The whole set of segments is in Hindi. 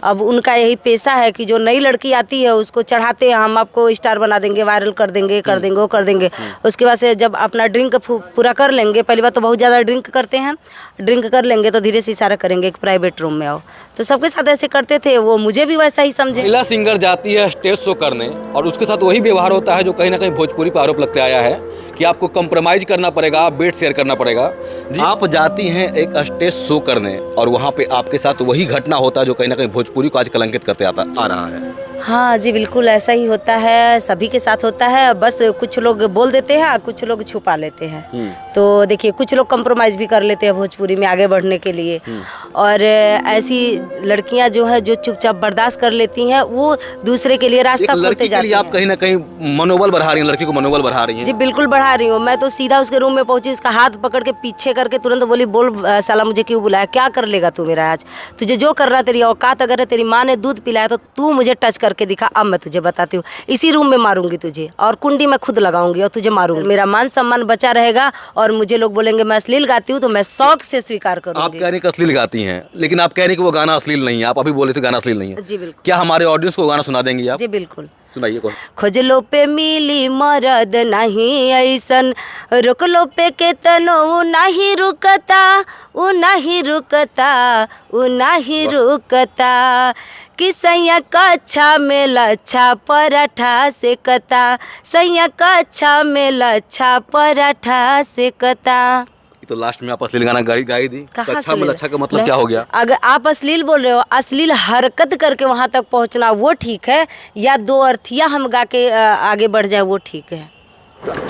अब उनका यही पेशा है कि जो नई लड़की आती है उसको चढ़ाते हैं, हम आपको स्टार बना देंगे, वायरल कर देंगे, वो कर देंगे। उसके बाद से जब अपना ड्रिंक पूरा कर लेंगे, पहली बात तो बहुत ज़्यादा ड्रिंक करते हैं, ड्रिंक कर लेंगे तो धीरे से इशारा करेंगे एक प्राइवेट रूम में आओ। तो सबके साथ ऐसे करते थे, वो मुझे भी वैसा ही समझे। महिला सिंगर जाती है स्टेज शो करने और उसके साथ वही व्यवहार होता है जो कहीं ना कहीं भोजपुरी पर आरोप लगते आया है कि आपको कंप्रोमाइज़ करना पड़ेगा, बेड शेयर करना पड़ेगा। जी, आप जाती हैं एक स्टेज शो करने और वहाँ पे आपके साथ वही घटना होता है जो कहीं ना कहीं भोजपुरी को आज कलंकित करते आ रहा है। हाँ जी, बिल्कुल ऐसा ही होता है, सभी के साथ होता है। बस कुछ लोग बोल देते हैं, कुछ लोग छुपा लेते हैं। तो देखिए, कुछ लोग कंप्रोमाइज़ भी कर लेते हैं भोजपुरी में आगे बढ़ने के लिए, और ऐसी लड़कियां जो है जो चुपचाप बर्दाश्त कर लेती हैं, वो दूसरे के लिए रास्ता खोलते जाती हैं। आप कहीं ना कहीं मनोबल बढ़ा रही हैं, लड़की को मनोबल बढ़ा रही हैं। जी बिल्कुल बढ़ा रही हूँ। मैं तो सीधा उसके रूम में पहुंची, उसका हाथ पकड़ के पीछे करके तुरंत बोली, बोल साला मुझे क्यों बुलाया, क्या कर लेगा तू मेरा आज, तुझे जो कर रहा तेरी औकात, अगर तेरी माँ ने दूध पिलाया तो तू मुझे टच करके दिखा, अब मैं तुझे बताती हूँ, इसी रूम में मारूंगी तुझे, और कुंडी में खुद लगाऊंगी और तुझे मारूंगी। मेरा मान सम्मान बचा रहेगा और मुझे लोग बोलेंगे मैं अश्लील गाती हूँ तो मैं शौक से स्वीकार करूंगी। आप कह रही हैं कि अश्लील गाती हैं, लेकिन आप कह रही हैं कि वो गाना अश्लील नहीं है। आप अभी बोले थे गाना अश्लील नहीं है। जी बिल्कुल। क्या हमारे ऑडियंस को गाना सुना देंगी आप? जी बिल्कुल, सुनाइए। कौन? खोजलो पे मिली मरद नहीं ऐसन, रोकलो पे के तनो उ नहीं रुकता, उ नहीं रुकता, उ नहीं रुकता, कि सैया कच्छा में लच्छा पराठा से कता, सैया कच्छा में लच्छा पराठा से कता। तो लास्ट में आप अश्लील गाना गाई दी। अच्छा में अच्छा का मतलब क्या हो गया? अगर आप अश्लील बोल रहे हो, अश्लील हरकत करके वहाँ तक पहुँचना वो ठीक है, या दो अर्थिया हम गा के आगे बढ़ जाए वो ठीक है।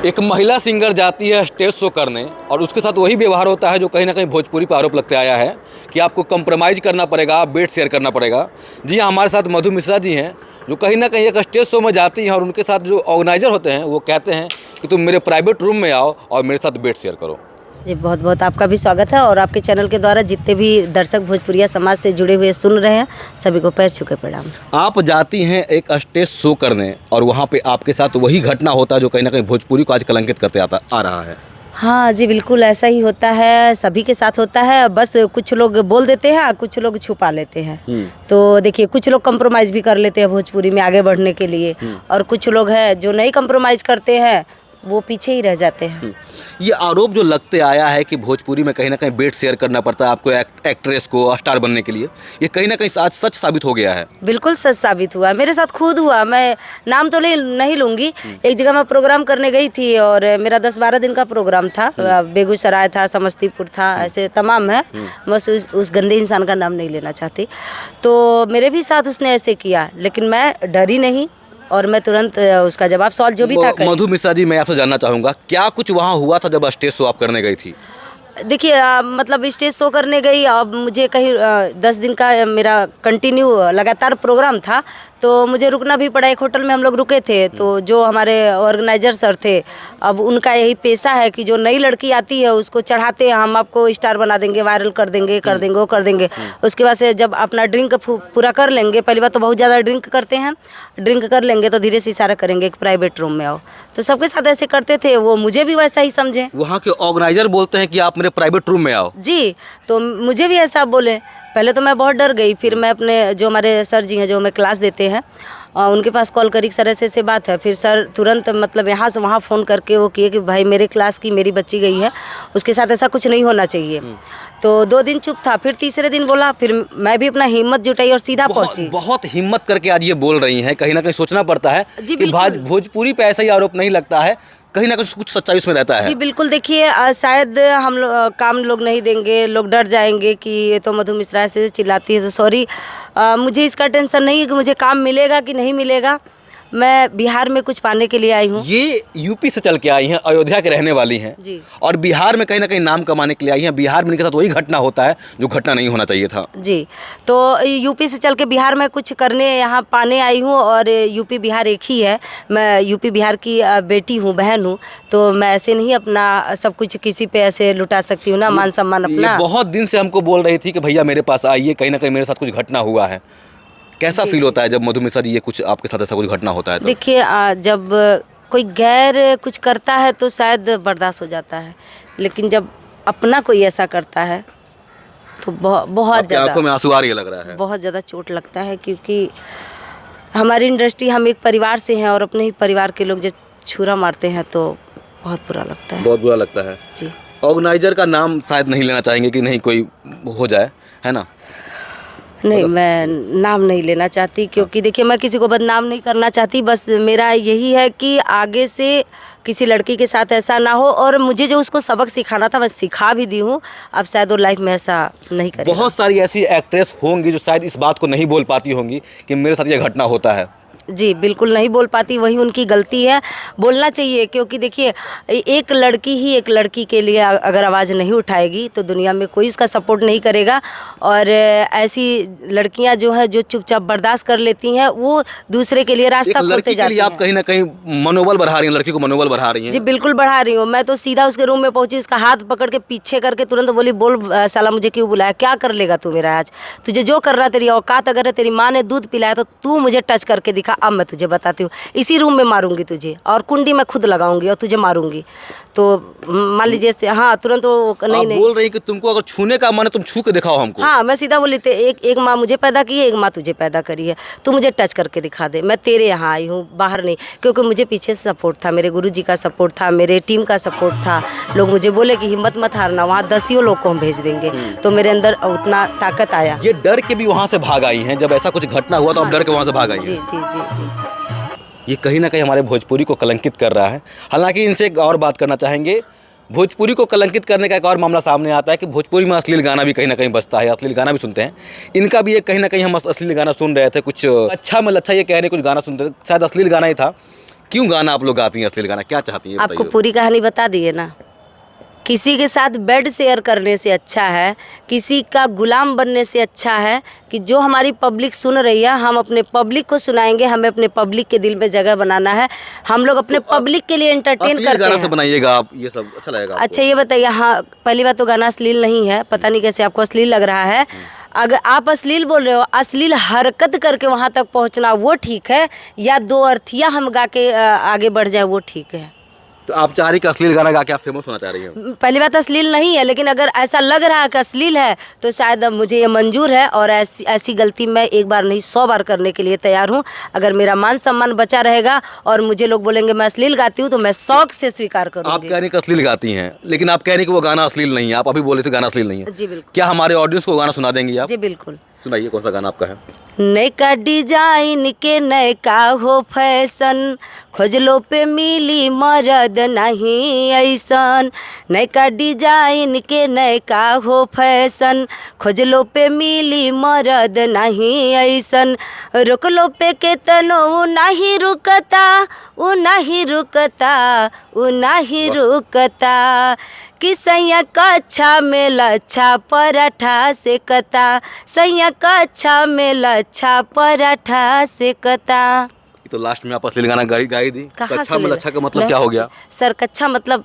एक महिला सिंगर जाती है स्टेज शो करने और उसके साथ वही व्यवहार होता है जो कहीं ना कहीं भोजपुरी पर आरोप लगते आया है कि आपको कंप्रोमाइज़ करना पड़ेगा, बेड शेयर करना पड़ेगा। जी हाँ, हमारे साथ मधु मिश्रा जी हैं जो कहीं ना कहीं एक स्टेज शो में जाती हैं और उनके साथ जो ऑर्गेनाइजर होते हैं वो कहते हैं कि तुम मेरे प्राइवेट रूम में आओ और मेरे साथ बेड शेयर करो। जी बहुत बहुत आपका भी स्वागत है, और आपके चैनल के द्वारा जितने भी दर्शक भोजपुरिया समाज से जुड़े हुए सुन रहे हैं सभी को पैर छू के प्रणाम। आप जाती हैं एक स्टेज शो करने और वहाँ पे आपके साथ वही घटना होता है जो कहीं ना कहीं भोजपुरी को आज कलंकित करते आ रहा है। हाँ जी, बिल्कुल ऐसा ही होता है, सभी के साथ होता है। बस कुछ लोग बोल देते हैं, कुछ लोग छुपा लेते हैं। तो देखिए, कुछ लोग कंप्रोमाइज़ भी कर लेते हैं भोजपुरी में आगे बढ़ने के लिए, और कुछ लोग हैं जो नहीं कंप्रोमाइज़ करते हैं, वो पीछे ही रह जाते हैं। ये आरोप जो लगते आया है कि भोजपुरी में कहीं ना कहीं बेड शेयर करना पड़ता है आपको एक्ट्रेस को स्टार बनने के लिए, ये कहीं ना कहीं आज सच साबित हो गया है। बिल्कुल सच साबित हुआ, मेरे साथ खुद हुआ। मैं नाम तो नहीं लूँगी। एक जगह मैं प्रोग्राम करने गई थी और मेरा 10-12 दिन का प्रोग्राम था। बेगूसराय था, समस्तीपुर था, ऐसे तमाम है। बस उस गंदे इंसान का नाम नहीं लेना चाहती। तो मेरे भी साथ उसने ऐसे किया, लेकिन मैं डरी नहीं और मैं तुरंत उसका जवाब सवाल जो भी था। मधु मिश्रा जी, मैं आपसे जानना चाहूँगा क्या कुछ वहाँ हुआ था जब स्टेज शो आप करने गई थी? देखिए, मतलब स्टेज शो करने गई, अब मुझे कहीं 10 दिन का मेरा कंटिन्यू लगातार प्रोग्राम था, तो मुझे रुकना भी पड़ा। एक होटल में हम लोग रुके थे, तो जो हमारे ऑर्गेनाइजर सर थे, अब उनका यही पेशा है कि जो नई लड़की आती है उसको चढ़ाते हैं, हम आपको स्टार बना देंगे, वायरल कर देंगे, वो कर देंगे। उसके बाद से जब अपना ड्रिंक पूरा कर लेंगे, पहली बात तो बहुत ज़्यादा ड्रिंक करते हैं, ड्रिंक कर लेंगे तो धीरे से इशारा करेंगे एक प्राइवेट रूम में आओ। तो सबके साथ ऐसे करते थे, वो मुझे भी वैसा ही समझे। वहाँ के ऑर्गेनाइजर बोलते हैं कि आप मेरे प्राइवेट रूम में आओ। जी, तो मुझे भी ऐसा बोले। पहले तो मैं बहुत डर गई, फिर मैं अपने जो हमारे सर जी हैं जो हमें क्लास देते हैं, उनके पास कॉल करी, सर ऐसे बात है। फिर सर तुरंत मतलब यहाँ से वहाँ फ़ोन करके वो किए कि भाई मेरे क्लास की मेरी बच्ची गई है, उसके साथ ऐसा कुछ नहीं होना चाहिए। तो 2 दिन चुप था, फिर तीसरे दिन बोला, फिर मैं भी अपना हिम्मत जुटाई और सीधा पहुँची। बहुत हिम्मत करके आज ये बोल रही हैं। कहीं ना कहीं सोचना पड़ता है कि भोजपुरी पे ऐसा ही आरोप नहीं लगता है, कहीं ना कहीं कुछ सच्चाई उसमें रहता है। जी बिल्कुल, देखिए शायद हम काम लोग नहीं देंगे, लोग डर जाएंगे कि ये तो मधु मिश्रा से चिल्लाती है। तो सॉरी, मुझे इसका टेंशन नहीं है कि मुझे काम मिलेगा कि नहीं मिलेगा। मैं बिहार में कुछ पाने के लिए आई हूँ। ये यूपी से चल के आई हैं, अयोध्या के रहने वाली हैं जी, और बिहार में कहीं ना कहीं नाम कमाने के लिए आई हैं। बिहार में इनके साथ वही घटना होता है जो घटना नहीं होना चाहिए था। जी, तो यूपी से चल के बिहार में कुछ करने यहाँ पाने आई हूँ, और यूपी बिहार एक ही है। मैं यूपी बिहार की बेटी हूँ, बहन हूँ, तो मैं ऐसे नहीं अपना सब कुछ किसी पे ऐसे लुटा सकती हूँ ना, मान सम्मान अपना। बहुत दिन से हमको बोल रही थी कि भैया मेरे पास आइए, कहीं ना कहीं मेरे साथ कुछ घटना हुआ है। कैसा फील होता है जब मधु मिश्रा जी ये कुछ आपके साथ ऐसा कुछ घटना होता है? तो देखिए, जब कोई गैर कुछ करता है तो शायद बर्दाश्त हो जाता है, लेकिन जब अपना कोई ऐसा करता है तो बहुत आपकी ज़्यादा आंखों में आंसू आ रही है लग रहा है। बहुत ज़्यादा चोट लगता है, क्योंकि हमारी इंडस्ट्री, हम एक परिवार से हैं और अपने ही परिवार के लोग जब छुरा मारते हैं तो बहुत बुरा लगता है। बहुत बुरा लगता है जी। ऑर्गेनाइजर का नाम शायद नहीं लेना चाहेंगे कि नहीं कोई हो जाए, है ना? नहीं, मैं नाम नहीं लेना चाहती, क्योंकि देखिए मैं किसी को बदनाम नहीं करना चाहती। बस मेरा यही है कि आगे से किसी लड़की के साथ ऐसा ना हो, और मुझे जो उसको सबक सिखाना था मैं सिखा भी दी हूँ। अब शायद वो लाइफ में ऐसा नहीं करेगा। बहुत सारी ऐसी एक्ट्रेस होंगी जो शायद इस बात को नहीं बोल पाती होंगी कि मेरे साथ ये घटना होता है। जी, बिल्कुल नहीं बोल पाती, वही उनकी गलती है। बोलना चाहिए, क्योंकि देखिए एक लड़की ही एक लड़की के लिए अगर आवाज़ नहीं उठाएगी तो दुनिया में कोई उसका सपोर्ट नहीं करेगा। और ऐसी लड़कियां जो है जो चुपचाप बर्दाश्त कर लेती हैं, वो दूसरे के लिए रास्ता खोलते जाती हैं। आप कहीं ना कहीं मनोबल बढ़ा रही हैं, लड़की को मनोबल बढ़ा रही हैं। जी बिल्कुल बढ़ा रही हूँ। मैं तो सीधा उसके रूम में पहुंची, उसका हाथ पकड़ के पीछे करके तुरंत बोली, बोल साला मुझे क्यों बुलाया, क्या कर लेगा तू मेरा आज? तुझे जो कर रहा तेरी औकात अगर है, तेरी माँ ने दूध पिलाया तो तू मुझे टच करके दिखा, अब मैं तुझे बताती हूँ। इसी रूम में मारूंगी तुझे, और कुंडी मैं खुद लगाऊंगी और तुझे मारूंगी। तो मान लीजिए से, हाँ तुरंत वो नहीं बोल रही कि तुमको अगर छूने का मन है तुम छू के दिखाओ हमको। हाँ, मैं सीधा बोली थे, एक माँ मुझे पैदा की है, एक माँ तुझे पैदा करी है, तू मुझे टच करके दिखा दे, मैं तेरे यहाँ आई हूँ, बाहर नहीं। क्योंकि मुझे पीछे से सपोर्ट था, मेरे गुरुजी का सपोर्ट था, मेरे टीम का सपोर्ट था। लोग मुझे बोले कि हिम्मत मत हारना, वहाँ 10 लोग को हम भेज देंगे। तो मेरे अंदर उतना ताकत आया। ये डर के भी वहाँ से भाग आई हैं, जब ऐसा कुछ घटना हुआ तो आप डर के वहाँ से भाग आई हैं। जी जी जी जी। ये कहीं ना कहीं हमारे भोजपुरी को कलंकित कर रहा है। हालांकि इनसे एक और बात करना चाहेंगे, भोजपुरी को कलंकित करने का एक और मामला सामने आता है कि भोजपुरी में अश्लील गाना भी कहीं ना कहीं बजता है, अश्लील गाना भी सुनते हैं। इनका भी एक कहीं ना कहीं हम अश्लील गाना सुन रहे थे, कुछ अच्छा में लच्छा ये कह रहे कुछ गाना सुनते थे, शायद अश्लील गाना ही था। क्यों गाना आप लोग गाती हैं अश्लील गाना, क्या चाहती हैं? आपको पूरी कहानी बता दिए ना। किसी के साथ बेड शेयर करने से अच्छा है, किसी का गुलाम बनने से अच्छा है कि जो हमारी पब्लिक सुन रही है, हम अपने पब्लिक को सुनाएंगे। हमें अपने पब्लिक के दिल में जगह बनाना है। हम लोग अपने पब्लिक के लिए एंटरटेन करते हैं। बनाइएगा आप, ये सब अच्छा लगेगा। अच्छा ये बताइए, हाँ पहली बात तो गाना अश्लील नहीं है, पता नहीं कैसे आपको अश्लील लग रहा है। अगर आप अश्लील बोल रहे हो, अश्लील हरकत करके वहाँ तक पहुँचना वो ठीक है, या 2 अर्थिया हम गा के आगे बढ़ जाए वो ठीक है। तो आप चाह रही कि अश्लील गाना गा के आप फेमस होना चाह रही हैं? पहली बात अश्लील नहीं है, लेकिन अगर ऐसा लग रहा है कि अश्लील है तो शायद अब मुझे ये मंजूर है, और ऐसी गलती मैं एक बार नहीं 100 बार करने के लिए तैयार हूँ। अगर मेरा मान सम्मान बचा रहेगा और मुझे लोग बोलेंगे मैं अश्लील गाती हूँ तो मैं शौक से स्वीकार करूँगी। आप कह रही कि अश्लील गाती हैं, लेकिन आप कह रही कि वो गाना अश्लील नहीं है। आप अभी बोले थे गाना अश्लील नहीं है। जी बिल्कुल। क्या हमारे ऑडियंस को गाना सुना देंगी आप? जी बिल्कुल। सुनाइए, कौन सा गाना आपका है? नयका डिजाइन के नयका हो फैशन, खोजलो पे मिली मरद नहीं ऐसन। नयका डिजाइन के नयका हो फैशन, खोजलो पे मिली मरद नहीं ऐसन। रोकलो पे के तनो उ नहीं रुकता, उ नहीं रुकता, उ नहीं रुकता। कि सैया कच्छा में लच्छा पराठा से कता, सैया कच्छा में लच्छा पराठा से कता। तो लास्ट में आप अश्लील गाना गाई दी। कच्छा में लच्छा का मतलब क्या हो गया? सर कच्छा मतलब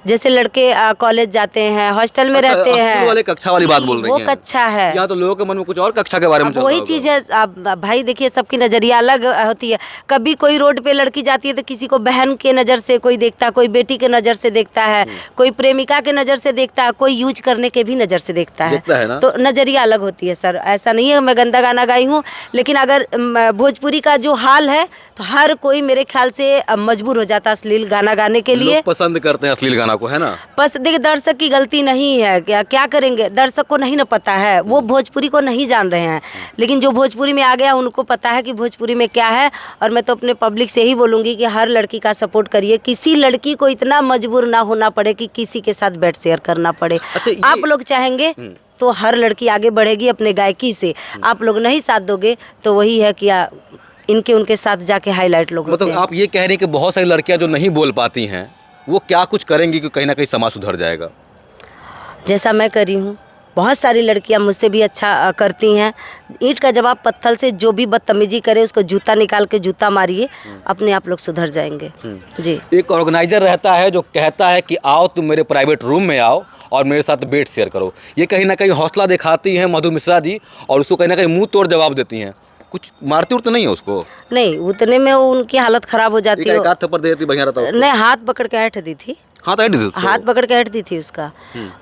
जैसे लड़के कॉलेज जाते हैं, हॉस्टल में रहते हैं, वाले कक्षा वाली बात बोल रही हैं। वो कक्षा है। यहाँ तो लोगों के मन में कुछ और कक्षा के बारे में चल रहा वही होगा। चीज़ है। आप भाई देखिए, सबकी नज़रिया अलग होती है। कभी कोई रोड पे लड़की जाती है तो किसी को बहन के नज़र से कोई देखता है, कोई बेटी के नज़र से देखता है, कोई प्रेमिका के नज़र से देखता है, कोई यूज करने के भी नज़र से देखता है ना? तो नज़रिया अलग होती है सर। ऐसा नहीं है मैं गंदा गाना गाई हूँ, लेकिन अगर भोजपुरी का जो हाल है तो हर कोई मेरे ख्याल से मजबूर हो जाता है अश्लील गाना गाने के लिए। लोग पसंद करते हैं अश्लील गाना को, है ना? बस देखिए, दर्शक की गलती नहीं है, क्या करेंगे, दर्शक को नहीं ना पता है, वो भोजपुरी को नहीं जान रहे हैं। लेकिन जो भोजपुरी में आ गया उनको पता है कि भोजपुरी में क्या है। और मैं तो अपने पब्लिक से ही बोलूँगी कि हर लड़की का सपोर्ट करिए। किसी लड़की को इतना मजबूर ना होना पड़े कि किसी के साथ बेड शेयर करना पड़े। अच्छा, आप लोग चाहेंगे तो हर लड़की आगे बढ़ेगी अपने गायकी से। आप लोग नहीं साथ दोगे तो वही है कि इनके उनके साथ जाके हाईलाइट लोग होते हैं। मतलब आप ये कह रहे हैं कि बहुत सारी लड़कियां जो नहीं बोल पाती हैं वो क्या कुछ करेंगी कि कहीं ना कहीं समाज सुधर जाएगा? जैसा मैं करी हूँ, बहुत सारी लड़कियां मुझसे भी अच्छा करती हैं। ईंट का जवाब पत्थर से, जो भी बदतमीजी करे उसको जूता निकाल के जूता मारिए, अपने आप लोग सुधर जाएंगे। जी। एक ऑर्गेनाइजर रहता है जो कहता है कि आओ तुम मेरे प्राइवेट रूम में आओ और मेरे साथ बेड शेयर करो। ये कहीं ना कहीं हौसला दिखाती हैं मधु मिश्रा जी, और उसको कहीं ना कहीं मुंह तोड़ जवाब देती हैं। कुछ मारती उड़ती नहीं है उसको? नहीं, उतने में उनकी हालत खराब हो जाती है। एक आध थप्पड़ दे देती बढ़िया रहता है। नहीं, हाथ पकड़ के ऐठ दी थी। हाथ ऐड दी थी उसको? हाथ पकड़ के हट दी थी उसका।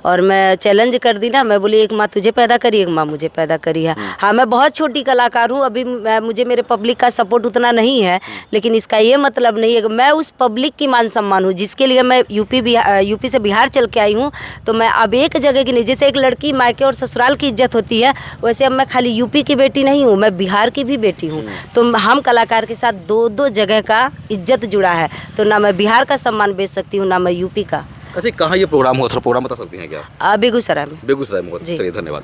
और मैं चैलेंज कर दी ना, मैं बोली एक माँ तुझे पैदा करी, एक माँ मुझे पैदा करी है। हाँ, मैं बहुत छोटी कलाकार हूँ, अभी मुझे मेरे पब्लिक का सपोर्ट उतना नहीं है, लेकिन इसका ये मतलब नहीं है कि मैं उस पब्लिक की मान सम्मान हूँ जिसके लिए मैं यूपी से बिहार चल के आई हूँ। तो मैं अब एक जगह की नहीं, जैसे एक लड़की मायके और ससुराल की इज्जत होती है, वैसे अब मैं खाली यूपी की बेटी नहीं हूँ, मैं बिहार की भी बेटी हूँ। तो हम कलाकार के साथ दो जगह का इज्जत जुड़ा है, तो ना मैं बिहार का सम्मान बेच सकती हूँ, ना मैं यूपी का। अच्छा, कहाँ ये प्रोग्राम हुआ, थोड़ा प्रोग्राम बता सकती हैं क्या? बेगूसराय में। बेगूसराय में हुआ था। जी। चलिए, धन्यवाद।